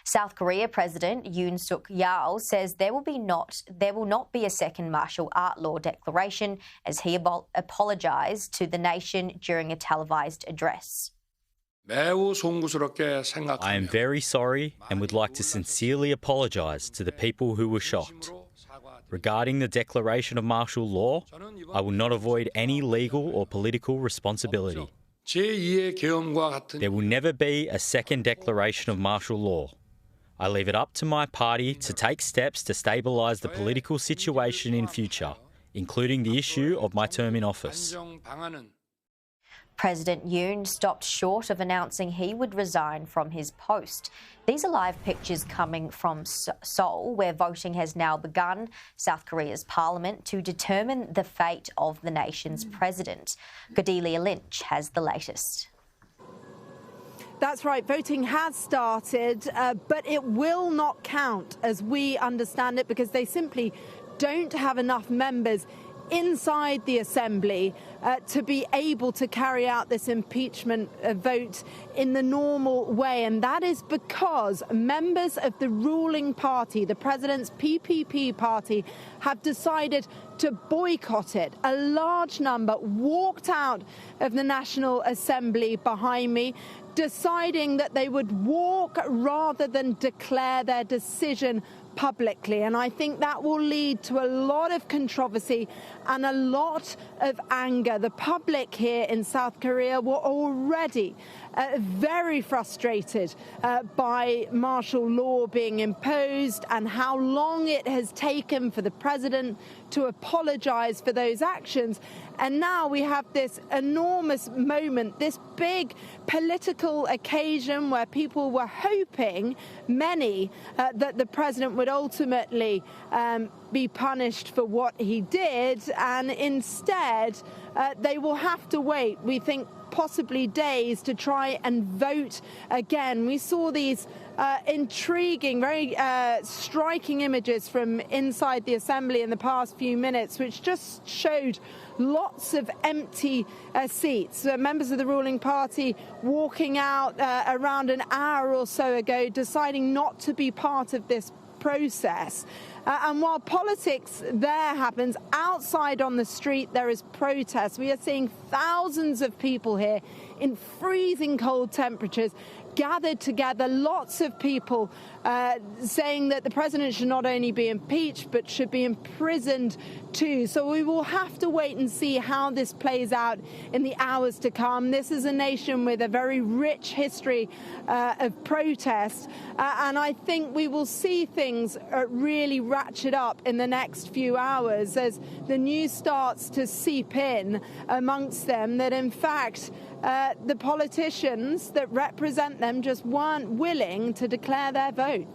South Korea President Yoon Yeol says there will not be a second martial art law declaration as he apologised to the nation during a televised address. I am very sorry and would like to sincerely apologise to the people who were shocked. Regarding the declaration of martial law, I will not avoid any legal or political responsibility. There will never be a second declaration of martial law. I leave it up to my party to take steps to stabilise the political situation in future, including the issue of my term in office. President Yoon stopped short of announcing he would resign from his post. These are live pictures coming from Seoul, where voting has now begun, South Korea's parliament, to determine the fate of the nation's president. Cordelia Lynch has the latest. That's right, voting has started, but it will not count as we understand it because they simply don't have enough members inside the Assembly to be able to carry out this impeachment vote in the normal way. And that is because members of the ruling party, the president's PPP party, have decided to boycott it. A large number walked out of the National Assembly behind me, deciding that they would walk rather than declare their decision publicly. And I think that will lead to a lot of controversy and a lot of anger. The public here in South Korea were already very frustrated by martial law being imposed and how long it has taken for the president to apologize for those actions. And now we have this enormous moment, this big political occasion where people were hoping, many, that the president would ultimately be punished for what he did. And instead, they will have to wait, we think, possibly days to try and vote again. We saw these intriguing, very striking images from inside the Assembly in the past few minutes, which just showed lots of empty seats. Members of the ruling party walking out around an hour or so ago, deciding not to be part of this process. And while politics there happens, outside on the street there is protest. We are seeing thousands of people here in freezing cold temperatures gathered together, lots of people saying that the president should not only be impeached but should be imprisoned too. So we will have to wait and see how this plays out in the hours to come. This is a nation with a very rich history of protest, and I think we will see things really ratchet up in the next few hours as the news starts to seep in amongst them that in fact the politicians that represent them just weren't willing to declare their vote.